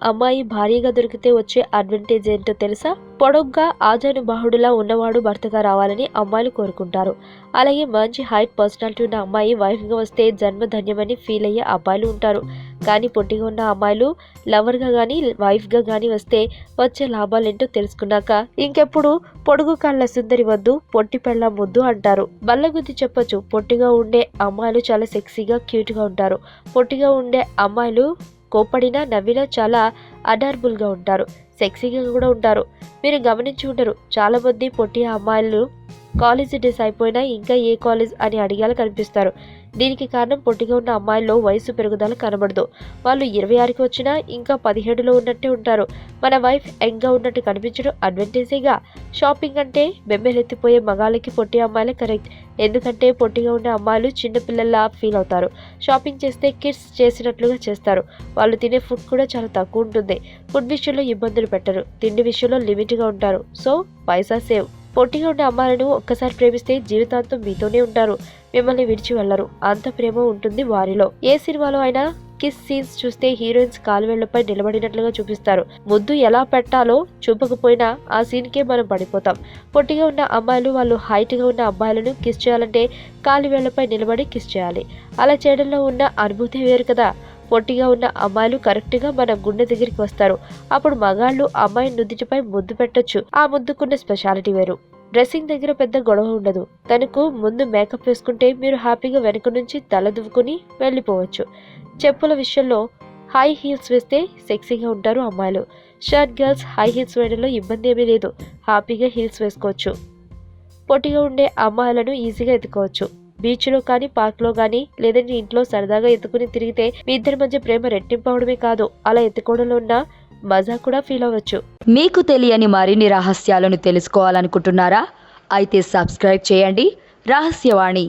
అమ్మాయి భారీగా దొరికితే వచ్చే అడ్వాంటేజ్ ఏంటో తెలుసా? పొడవుగా ఆజానుబాహుడులా ఉన్నవాడు భర్తగా రావాలని అమ్మాయిలు కోరుకుంటారు. అలాగే మంచి హైట్ పర్సనాలిటీ ఉన్న అమ్మాయి వైఫ్గా వస్తే జన్మధన్యమని ఫీల్ అయ్యే అబ్బాయిలు ఉంటారు. కానీ పొట్టిగా ఉన్న అమ్మాయిలు లవర్గా కానీ వైఫ్గా కానీ వస్తే వచ్చే లాభాలేంటో తెలుసుకున్నాక ఇంకెప్పుడు పొడుగు కళ్ళ సుందరి వద్దు, పొట్టి పెళ్ళ ముద్దు అంటారు. బల్లగుద్ది చెప్పొచ్చు, పొట్టిగా ఉండే అమ్మాయిలు చాలా సెక్సీగా క్యూట్గా ఉంటారు. పొట్టిగా ఉండే అమ్మాయిలు కోపడినా నవ్వినా చాలా అడార్బుల్గా ఉంటారు, సెక్సీగా కూడా ఉంటారు. మీరు గమనించి ఉంటారు, చాలా మంది పొట్టి అమ్మాయిలు కాలేజ్ డేస్ అయిపోయినా ఇంకా ఏ కాలేజ్ అని అడిగేలా కనిపిస్తారు. దీనికి కారణం పొట్టిగా ఉన్న అమ్మాయిల్లో వయసు పెరుగుదల కనబడదు. వాళ్ళు 26కి వచ్చినా ఇంకా 17లో ఉన్నట్టే ఉంటారు. మన వైఫ్ యంగ్గా ఉన్నట్టు కనిపించడం అడ్వాంటేజేగా. షాపింగ్ అంటే బెంబెలెత్తిపోయే మగాళ్ళకి పొట్టి అమ్మాయిలే కరెక్ట్. ఎందుకంటే పొట్టిగా ఉన్న అమ్మాయిలు చిన్నపిల్లల్లా ఫీల్ అవుతారు. షాపింగ్ చేస్తే కిడ్స్ చేసినట్లుగా చేస్తారు. వాళ్ళు తినే ఫుడ్ కూడా చాలా తక్కువ ఉంటుంది. ఫుడ్ విషయంలో ఇబ్బందులు పెట్టరు. తిండి విషయంలో లిమిట్గా ఉంటారు. సో పైసా సేవ్. పొట్టిగా ఉండే అమ్మాయిలను ఒక్కసారి ప్రేమిస్తే జీవితాంతం మీతోనే ఉంటారు, మిమ్మల్ని విడిచి వెళ్లరు. అంత ప్రేమ ఉంటుంది వారిలో. ఏ సినిమాలో అయినా కిస్ సీన్స్ చూస్తే హీరోయిన్స్ కాలువేళ్లపై నిలబడినట్లుగా చూపిస్తారు. ముద్దు ఎలా పెట్టాలో చూపకపోయినా ఆ సీన్కే మనం పడిపోతాం. పొట్టిగా ఉన్న అమ్మాయిలు వాళ్ళు హైట్గా ఉన్న అబ్బాయిలను కిస్ చేయాలంటే కాలువేళ్లపై నిలబడి కిస్ చేయాలి. అలా చేయడంలో ఉన్న అనుభూతి వేరు కదా. పొట్టిగా ఉన్న అమ్మాయిలు కరెక్ట్గా మన గుండె దగ్గరికి వస్తారు. అప్పుడు మగాళ్ళు అమ్మాయి నుదుటిపై ముద్దు పెట్టొచ్చు. ఆ ముద్దుకున్న స్పెషాలిటీ వేరు. డ్రెస్సింగ్ దగ్గర పెద్ద గొడవ ఉండదు. తనకు ముందు మేకప్ వేసుకుంటే మీరు హ్యాపీగా వెనక నుంచి తల దువ్వుకుని వెళ్ళిపోవచ్చు. చెప్పుల విషయంలో హై హీల్స్ వేస్తే సెక్సీగా ఉంటారు అమ్మాయిలు. షర్ట్ గర్ల్స్ హై హీల్స్ వేయడంలో ఇబ్బంది ఏమీ లేదు, హ్యాపీగా హీల్స్ వేసుకోవచ్చు. పొట్టిగా ఉండే అమ్మాయిలను ఈజీగా ఎత్తుకోవచ్చు. బీచ్లో కానీ పార్క్లో కానీ లేదంటే ఇంట్లో సరదాగా ఎత్తుకుని తిరిగితే మీ ఇద్దరి మధ్య ప్రేమ రెట్టింపు అవడమే కాదు, అలా ఎత్తుకోవడంలో ఉన్న మజా కూడా ఫీల్ అవ్వచ్చు. మీకు తెలియని మరిన్ని రహస్యాలను తెలుసుకోవాలనుకుంటున్నారా? అయితే సబ్స్క్రైబ్ చేయండి రహస్యవాణి.